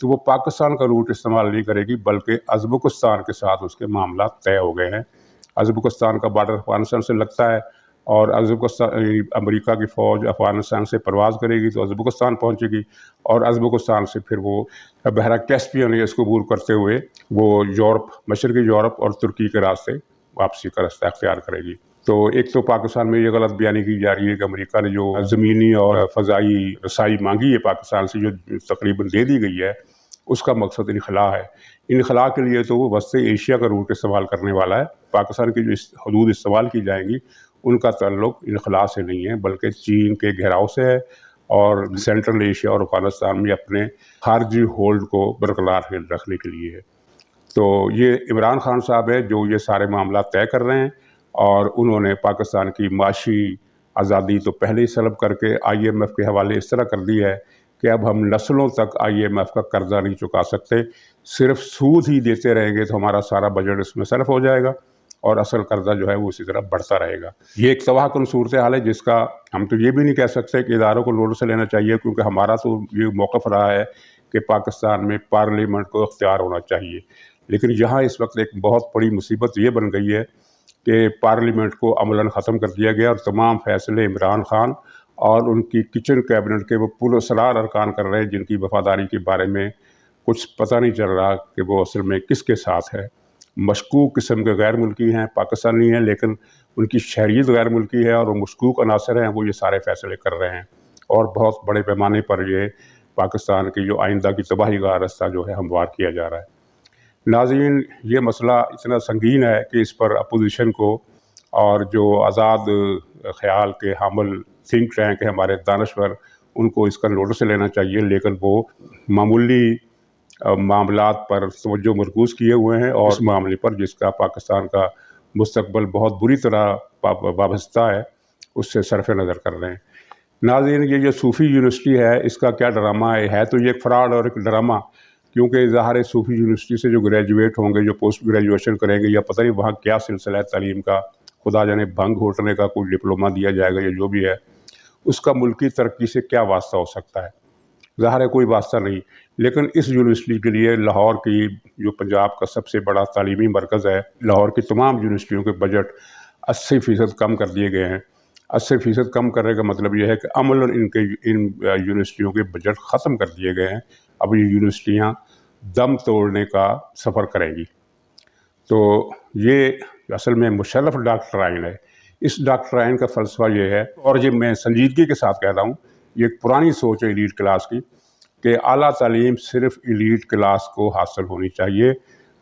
تو وہ پاکستان کا روٹ استعمال نہیں کرے گی، بلکہ ازبکستان کے ساتھ اس کے معاملات طے ہو گئے ہیں۔ ازبکستان کا بارڈر افغانستان سے لگتا ہے، اور ازبکستان امریکہ کی فوج افغانستان سے پرواز کرے گی تو ازبکستان پہنچے گی، اور ازبکستان سے پھر وہ بحیرہ کیسپیئن اس کو عبور کرتے ہوئے وہ یورپ، مشرقی یورپ اور ترکی کے راستے واپسی کا راستہ اختیار کرے گی۔ تو ایک تو پاکستان میں یہ غلط بیانی کی جا رہی ہے کہ امریکہ نے جو زمینی اور فضائی رسائی مانگی ہے پاکستان سے، جو تقریباً دے دی گئی ہے، اس کا مقصد انخلاء ہے۔ انخلاء کے لیے تو وہ وسط ایشیا کا روٹ استعمال کرنے والا ہے۔ پاکستان کی جو حدود استعمال کی جائیں گی ان کا تعلق انخلاء سے نہیں ہے، بلکہ چین کے گھیراؤ سے ہے، اور سینٹرل ایشیا اور افغانستان میں اپنے خارجی ہولڈ کو برقرار رکھنے کے لیے ہے۔ تو یہ عمران خان صاحب ہے جو یہ سارے معاملات طے کر رہے ہیں، اور انہوں نے پاکستان کی معاشی آزادی تو پہلے ہی سلب کر کے آئی ایم ایف کے حوالے اس طرح کر دی ہے کہ اب ہم نسلوں تک آئی ایم ایف کا قرضہ نہیں چکا سکتے، صرف سود ہی دیتے رہیں گے تو ہمارا سارا بجٹ اس میں صرف ہو جائے گا، اور اصل قرضہ جو ہے وہ اسی طرح بڑھتا رہے گا۔ یہ ایک تباہ کن صورتحال ہے جس کا ہم تو یہ بھی نہیں کہہ سکتے کہ اداروں کو نوٹس لینا چاہیے، کیونکہ ہمارا تو یہ موقف رہا ہے کہ پاکستان میں پارلیمنٹ کو اختیار ہونا چاہیے، لیکن یہاں اس وقت ایک بہت بڑی مصیبت یہ بن گئی ہے کہ پارلیمنٹ کو عملاً ختم کر دیا گیا، اور تمام فیصلے عمران خان اور ان کی کچن کیبنٹ کے وہ پراسرار ارکان کر رہے ہیں، جن کی وفاداری کے بارے میں کچھ پتہ نہیں چل رہا کہ وہ اصل میں کس کے ساتھ ہے۔ مشکوک قسم کے غیر ملکی ہیں، پاکستانی ہیں، لیکن ان کی شہریت غیر ملکی ہے، اور وہ مشکوک عناصر ہیں، وہ یہ سارے فیصلے کر رہے ہیں، اور بہت بڑے پیمانے پر یہ پاکستان کی جو آئندہ کی تباہی کا راستہ جو ہے ہموار کیا جا رہا ہے۔ ناظرین، یہ مسئلہ اتنا سنگین ہے کہ اس پر اپوزیشن کو اور جو آزاد خیال کے حامل تھنک ٹینک ہیں ہمارے دانشور، ان کو اس کا نوٹس لینا چاہیے، لیکن وہ معمولی معاملات پر توجہ مرکوز کیے ہوئے ہیں، اور اس معاملے پر جس کا پاکستان کا مستقبل بہت بری طرح وابستہ ہے اس سے صرف نظر کر رہے ہیں۔ ناظرین، یہ جو صوفی یونیورسٹی ہے اس کا کیا ڈرامہ ہے تو یہ ایک فراڈ اور ایک ڈرامہ، کیونکہ ظاہر صوفی یونیورسٹی سے جو گریجویٹ ہوں گے، جو پوسٹ گریجویشن کریں گے، یا پتہ نہیں وہاں کیا سلسلہ ہے تعلیم کا، خدا جانے بھنگ گھوٹنے کا کوئی ڈپلومہ دیا جائے گا یا جو بھی ہے، اس کا ملکی ترقی سے کیا واسطہ ہو سکتا ہے؟ ظاہر ہے کوئی واسطہ نہیں۔ لیکن اس یونیورسٹی کے لیے لاہور کی جو پنجاب کا سب سے بڑا تعلیمی مرکز ہے، لاہور کی تمام یونیورسٹیوں کے بجٹ 80% کم کر دیے گئے ہیں۔ 80% کم کرنے کا مطلب یہ ہے کہ عملاً ان یونیورسٹیوں کے بجٹ ختم کر دیے گئے ہیں۔ اب یہ یونیورسٹیاں دم توڑنے کا سفر کریں گی۔ تو یہ اصل میں مشرف ڈاکٹرائن ہے۔ اس ڈاکٹرائن کا فلسفہ یہ ہے، اور یہ میں سنجیدگی کے ساتھ کہتا ہوں، یہ ایک پرانی سوچ ہے ایلیٹ کلاس کی، کہ اعلیٰ تعلیم صرف ایلیٹ کلاس کو حاصل ہونی چاہیے۔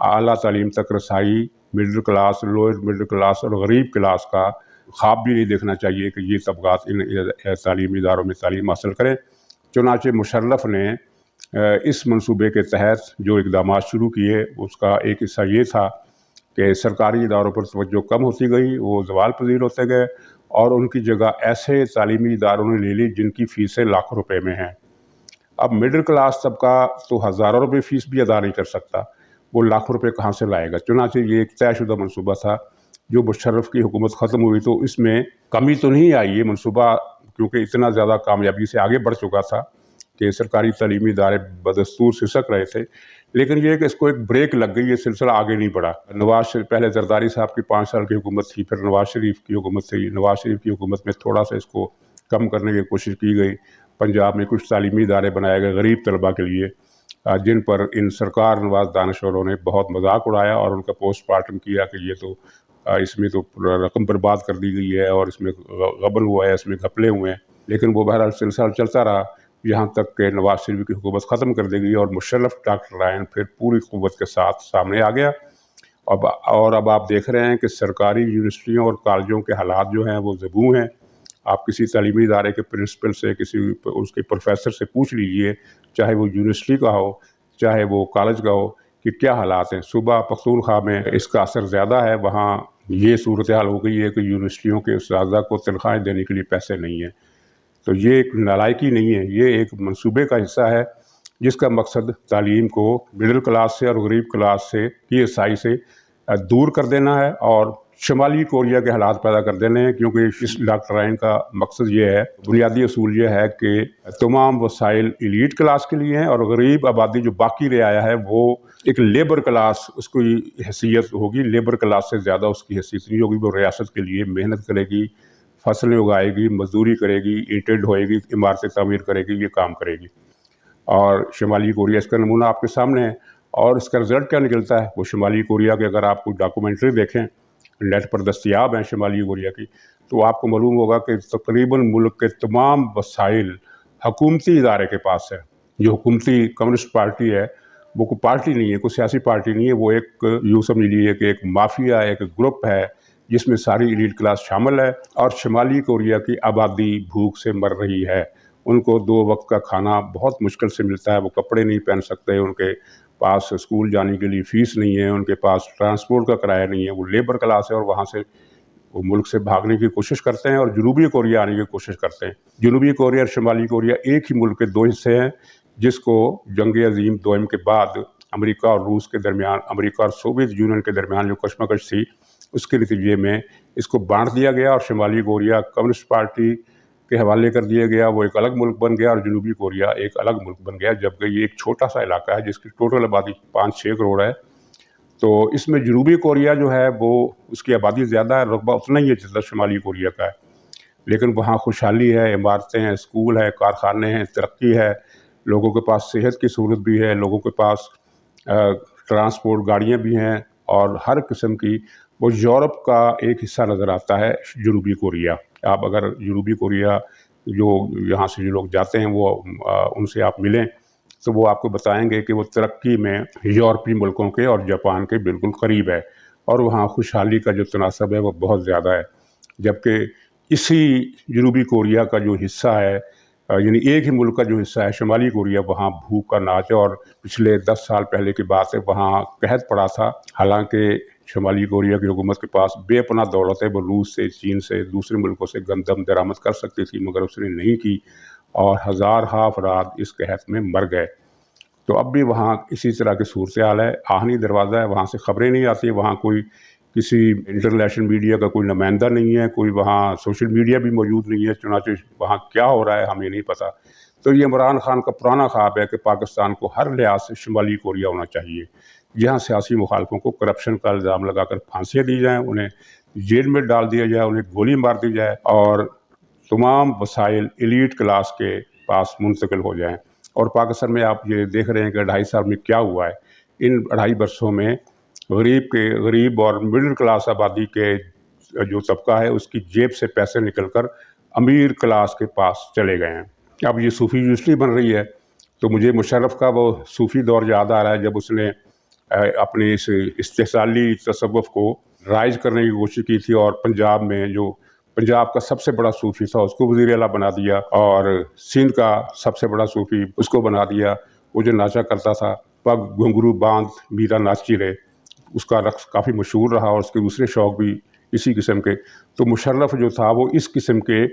اعلیٰ تعلیم تک رسائی middle class, lower middle class اور غریب کلاس کا خواب بھی نہیں دیکھنا چاہیے کہ یہ طبقات ان تعلیمی اداروں میں تعلیم حاصل کریں۔ چنانچہ مشرف نے اس منصوبے کے تحت جو اقدامات شروع کیے، اس کا ایک حصہ یہ تھا کہ سرکاری اداروں پر توجہ کم ہوتی گئی، وہ زوال پذیر ہوتے گئے، اور ان کی جگہ ایسے تعلیمی اداروں نے لے لی جن کی فیسیں لاکھوں روپے میں ہیں۔ اب مڈل کلاس طبقہ تو ہزاروں روپے فیس بھی ادا نہیں کر سکتا، وہ لاکھوں روپے کہاں سے لائے گا؟ چنانچہ یہ ایک طے شدہ منصوبہ تھا۔ جو مشرف کی حکومت ختم ہوئی تو اس میں کمی تو نہیں آئی، یہ منصوبہ کیونکہ اتنا زیادہ کامیابی سے آگے بڑھ چکا تھا کہ سرکاری تعلیمی ادارے بدستور سسک رہے تھے، لیکن یہ کہ اس کو ایک بریک لگ گئی، یہ سلسلہ آگے نہیں بڑھا۔ نواز شریف، پہلے زرداری صاحب کی 5 سال کی حکومت تھی، پھر نواز شریف کی حکومت تھی۔ نواز شریف کی حکومت میں تھوڑا سا اس کو کم کرنے کی کوشش کی گئی۔ پنجاب میں کچھ تعلیمی ادارے بنائے گئے غریب طلباء کے لیے، جن پر ان سرکار نواز دانشوروں نے بہت مذاق اڑایا اور ان کا پوسٹ مارٹم کیا کہ یہ تو اس میں تو رقم برباد کر دی گئی ہے، اور اس میں غبن ہوا ہے، اس میں گھپلے ہوئے ہیں۔ لیکن وہ بہرحال سلسلہ چلتا رہا یہاں تک کہ نواز شریف کی حکومت ختم کر دی گئی، اور مشرف ڈاکٹرائن پھر پوری قوت کے ساتھ سامنے آ گیا۔ اور اب آپ دیکھ رہے ہیں کہ سرکاری یونیورسٹیوں اور کالجوں کے حالات جو ہیں وہ زبوں ہیں۔ آپ کسی تعلیمی ادارے کے پرنسپل سے، کسی اس کے پروفیسر سے پوچھ لیجئے، چاہے وہ یونیورسٹی کا ہو چاہے وہ کالج کا ہو، کہ کیا حالات ہیں۔ صوبہ پختونخوا میں اس کا اثر زیادہ ہے، وہاں یہ صورتحال ہو گئی ہے کہ یونیورسٹیوں کے اساتذہ کو تنخواہیں دینے کے لیے پیسے نہیں ہیں۔ تو یہ ایک نالائکی نہیں ہے، یہ ایک منصوبے کا حصہ ہے جس کا مقصد تعلیم کو مڈل کلاس سے اور غریب کلاس سے کی رسائی سے دور کر دینا ہے، اور شمالی کوریا کے حالات پیدا کر دینے ہیں، کیونکہ اس ڈاکٹرائن کا مقصد یہ ہے، بنیادی اصول یہ ہے کہ تمام وسائل ایلیٹ کلاس کے لیے ہیں اور غریب آبادی جو باقی رہ آیا ہے وہ ایک لیبر کلاس، اس کی حیثیت ہوگی، لیبر کلاس سے زیادہ اس کی حیثیت نہیں ہوگی۔ وہ ریاست کے لیے محنت کرے گی، فصلیں اگائے گی، مزدوری کرے گی، اینٹیں ڈھوئے گی، عمارتیں تعمیر کرے گی، یہ کام کرے گی۔ اور شمالی کوریا اس کا نمونہ آپ کے سامنے ہے، اور اس کا رزلٹ کیا نکلتا ہے؟ وہ شمالی کوریا کے اگر آپ کو ڈاکومنٹری دیکھیں، نیٹ پر دستیاب ہیں شمالی کوریا کی، تو آپ کو معلوم ہوگا کہ تقریباً ملک کے تمام وسائل حکومتی ادارے کے پاس ہے۔ جو حکومتی کمیونسٹ پارٹی ہے وہ کوئی پارٹی نہیں ہے، کوئی سیاسی پارٹی نہیں ہے، وہ ایک یوں سمجھ لیجیے کہ ایک مافیا، ایک گروپ ہے جس میں ساری ایلیٹ کلاس شامل ہے، اور شمالی کوریا کی آبادی بھوک سے مر رہی ہے۔ ان کو 2 وقت کا کھانا بہت مشکل سے ملتا ہے، وہ کپڑے نہیں پہن سکتے، ان کے پاس اسکول جانے کے لیے فیس نہیں ہے، ان کے پاس ٹرانسپورٹ کا کرایہ نہیں ہے، وہ لیبر کلاس ہے، اور وہاں سے وہ ملک سے بھاگنے کی کوشش کرتے ہیں اور جنوبی کوریا آنے کی کوشش کرتے ہیں۔ جنوبی کوریا اور شمالی کوریا ایک ہی ملک کے 2 حصے ہیں، جس کو جنگ عظیم دوم کے بعد امریکہ اور روس کے درمیان، امریکہ اور سوویت یونین کے درمیان جو کشمکش تھی، اس کے نتیجے میں اس کو بانٹ دیا گیا، اور شمالی کوریا کمیونسٹ پارٹی کے حوالے کر دیا گیا، وہ ایک الگ ملک بن گیا، اور جنوبی کوریا ایک الگ ملک بن گیا، جبکہ یہ ایک چھوٹا سا علاقہ ہے جس کی ٹوٹل آبادی 5-6 کروڑ ہے۔ تو اس میں جنوبی کوریا جو ہے وہ اس کی آبادی زیادہ ہے، رقبہ اتنا ہی ہے جتنا شمالی کوریا کا ہے، لیکن وہاں خوشحالی ہے، عمارتیں ہیں، اسکول ہے، کارخانے ہیں، ترقی ہے، لوگوں کے پاس صحت کی سہولت بھی ہے، لوگوں کے پاس ٹرانسپورٹ گاڑیاں بھی ہیں، اور ہر قسم کی وہ یورپ کا ایک حصہ نظر آتا ہے جنوبی کوریا۔ آپ اگر جنوبی کوریا جو یہاں سے جو لوگ جاتے ہیں وہ ان سے آپ ملیں تو وہ آپ کو بتائیں گے کہ وہ ترقی میں یورپی ملکوں کے اور جاپان کے بالکل قریب ہے، اور وہاں خوشحالی کا جو تناسب ہے وہ بہت زیادہ ہے۔ جبکہ اسی جنوبی کوریا کا جو حصہ ہے، یعنی ایک ہی ملک کا جو حصہ ہے شمالی کوریا، وہاں بھوک کا ناچ ہے، اور پچھلے 10 سال پہلے کی بات ہے، وہاں قحط پڑا تھا۔ حالانکہ شمالی کوریا کی حکومت کے پاس بے پناہ دولت ہے، وہ روس سے، چین سے، دوسرے ملکوں سے گندم درآمد کر سکتی تھی، مگر اس نے نہیں کی، اور ہزارہا افراد اس قحط میں مر گئے۔ تو اب بھی وہاں اسی طرح کی صورتحال ہے، آہنی دروازہ ہے، وہاں سے خبریں نہیں آتی، وہاں کوئی کسی انٹرنیشنل میڈیا کا کوئی نمائندہ نہیں ہے، کوئی وہاں سوشل میڈیا بھی موجود نہیں ہے، چنانچہ وہاں کیا ہو رہا ہے ہمیں نہیں پتہ۔ تو یہ عمران خان کا پرانا خواب ہے کہ پاکستان کو ہر لحاظ سے شمالی کوریا ہونا چاہیے، جہاں سیاسی مخالفوں کو کرپشن کا الزام لگا کر پھانسیاں دی جائیں، انہیں جیل میں ڈال دیا جائے، انہیں گولی مار دی جائے، اور تمام وسائل ایلیٹ کلاس کے پاس منتقل ہو جائیں۔ اور پاکستان میں آپ یہ دیکھ رہے ہیں کہ 2.5 سال میں کیا ہوا ہے۔ ان 2.5 برسوں میں غریب اور مڈل کلاس آبادی کے جو طبقہ ہے اس کی جیب سے پیسے نکل کر امیر کلاس کے پاس چلے گئے ہیں۔ اب یہ صوفی یونیورسٹی بن رہی ہے، تو مجھے مشرف کا وہ صوفی دور یاد آ رہا ہے، جب اس نے اپنی اس استحصالی تصوف کو رائج کرنے کی کوشش کی تھی، اور پنجاب میں جو پنجاب کا سب سے بڑا صوفی تھا اس کو وزیر اعلیٰ بنا دیا، اور سندھ کا سب سے بڑا صوفی اس کو بنا دیا۔ وہ جو ناچا کرتا تھا، پگ گھنگرو باندھ میرا ناچی رے، اس کا رقص کافی مشہور رہا، اور اس کے دوسرے شوق بھی اسی قسم کے۔ تو مشرف جو تھا وہ اس قسم کے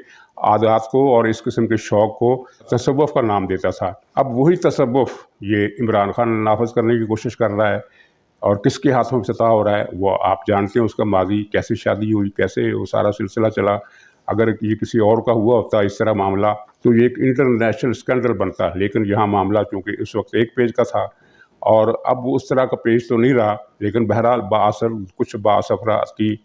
عادات کو اور اس قسم کے شوق کو تصوف کا نام دیتا تھا۔ اب وہی تصوف یہ عمران خان نافذ کرنے کی کوشش کر رہا ہے، اور کس کے ہاتھوں میں فتح ہو رہا ہے وہ آپ جانتے ہیں، اس کا ماضی، کیسے شادی ہوئی، کیسے وہ سارا سلسلہ چلا۔ اگر یہ کسی اور کا ہوا ہوتا اس طرح معاملہ تو یہ ایک انٹرنیشنل اسکینڈل بنتا، لیکن یہاں معاملہ چونکہ اس وقت ایک پیج کا تھا، اور اب وہ اس طرح کا پیج تو نہیں رہا، لیکن بہرحال بااثر کچھ بااثر افراد کی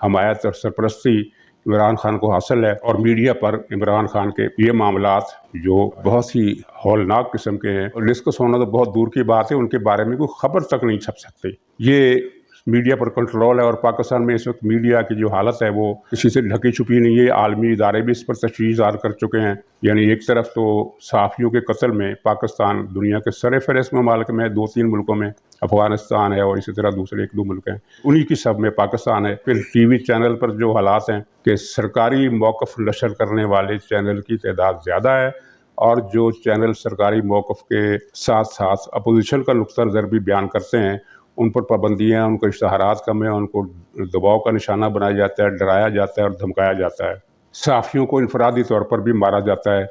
حمایت اور سرپرستی عمران خان کو حاصل ہے، اور میڈیا پر عمران خان کے یہ معاملات جو بہت ہی ہولناک قسم کے ہیں، اور ڈسکس ہونا تو بہت دور کی بات ہے، ان کے بارے میں کوئی خبر تک نہیں چھپ سکتی۔ یہ میڈیا پر کنٹرول ہے، اور پاکستان میں اس وقت میڈیا کی جو حالت ہے وہ کسی سے ڈھکی چھپی نہیں ہے۔ عالمی ادارے بھی اس پر تشویش اظہار کر چکے ہیں، یعنی ایک طرف تو صحافیوں کے قتل میں پاکستان دنیا کے سر فہرست ممالک میں 2-3 ملکوں میں افغانستان ہے، اور اسی طرح دوسرے 1-2 ملک ہیں، انہی کی سب میں پاکستان ہے۔ پھر ٹی وی چینل پر جو حالات ہیں کہ سرکاری موقف نشر کرنے والے چینل کی تعداد زیادہ ہے، اور جو چینل سرکاری موقف کے ساتھ ساتھ اپوزیشن کا نقطہ نظر بھی بیان کرتے ہیں، ان پر پابندیاں، ان کو اشتہارات کم ہیں، ان کو دباؤ کا نشانہ بنایا جاتا ہے، ڈرایا جاتا ہے اور دھمکایا جاتا ہے۔ صحافیوں کو انفرادی طور پر بھی مارا جاتا ہے،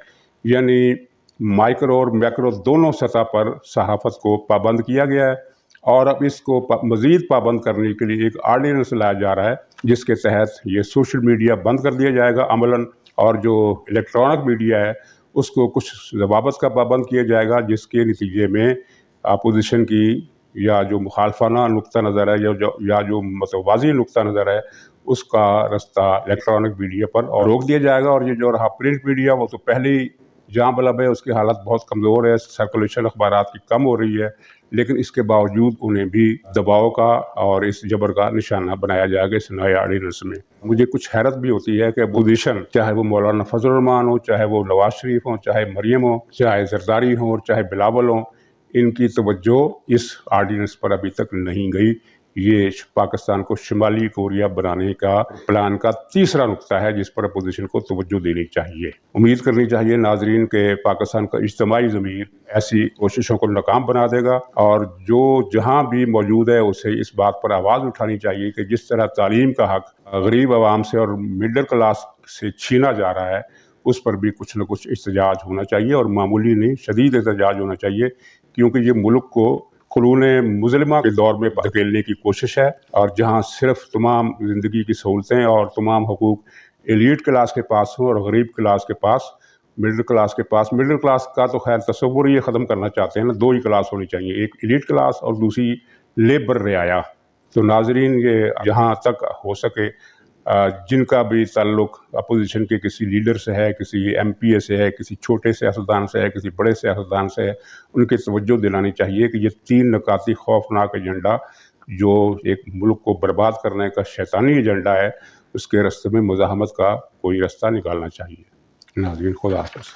یعنی مائکرو اور میکرو دونوں سطح پر صحافت کو پابند کیا گیا ہے، اور اب اس کو مزید پابند کرنے کے لیے ایک آرڈیننس لایا جا رہا ہے جس کے تحت یہ سوشل میڈیا بند کر دیا جائے گا عملاً، اور جو الیکٹرانک میڈیا ہے اس کو کچھ ضوابط کا پابند کیا جائے گا، جس کے نتیجے میں اپوزیشن کی یا جو مخالفانہ نقطہ نظر ہے یا جو متوازی نقطہ نظر ہے اس کا رستہ الیکٹرانک میڈیا پر اور روک دیا جائے گا۔ اور یہ جو رہا پرنٹ میڈیا، وہ تو پہلے ہی جہاں بلب ہے، اس کی حالت بہت کمزور ہے، سرکولیشن اخبارات کی کم ہو رہی ہے، لیکن اس کے باوجود انہیں بھی دباؤ کا اور اس جبر کا نشانہ بنایا جائے گا اس نئے آرڈیننس میں۔ مجھے کچھ حیرت بھی ہوتی ہے کہ اپوزیشن، چاہے وہ مولانا فضل الرحمان ہو، چاہے وہ نواز شریف ہوں، چاہے مریم ہو، چاہے زرداری ہوں، اور چاہے بلاول ہوں، ان کی توجہ اس آرڈیننس پر ابھی تک نہیں گئی۔ یہ پاکستان کو شمالی کوریا بنانے کا پلان کا تیسرا نقطہ ہے جس پر اپوزیشن کو توجہ دینی چاہیے۔ امید کرنی چاہیے ناظرین کہ پاکستان کا اجتماعی ضمیر ایسی کوششوں کو ناکام بنا دے گا، اور جو جہاں بھی موجود ہے اسے اس بات پر آواز اٹھانی چاہیے کہ جس طرح تعلیم کا حق غریب عوام سے اور مڈل کلاس سے چھینا جا رہا ہے، اس پر بھی کچھ نہ کچھ احتجاج ہونا چاہیے، اور معمولی نہیں، شدید احتجاج ہونا چاہیے، کیونکہ یہ ملک کو قرون مظلمہ کے دور میں دھکیلنے کی کوشش ہے، اور جہاں صرف تمام زندگی کی سہولتیں اور تمام حقوق ایلیٹ کلاس کے پاس ہوں اور غریب کلاس کے پاس، مڈل کلاس کا تو خیر تصور یہ ختم کرنا چاہتے ہیں نا، دو ہی کلاس ہونی چاہیے، ایک ایلیٹ کلاس اور دوسری لیبر رعایا۔ تو ناظرین، یہ جہاں تک ہو سکے جن کا بھی تعلق اپوزیشن کے کسی لیڈر سے ہے، کسی ایم پی اے سے ہے، کسی چھوٹے سیاستدان سے ہے، کسی بڑے سیاستدان سے ہے، ان کی توجہ دلانی چاہیے کہ یہ 3 نکاتی خوفناک ایجنڈا جو ایک ملک کو برباد کرنے کا شیطانی ایجنڈا ہے، اس کے راستے میں مزاحمت کا کوئی راستہ نکالنا چاہیے۔ ناظرین، خدا حافظ۔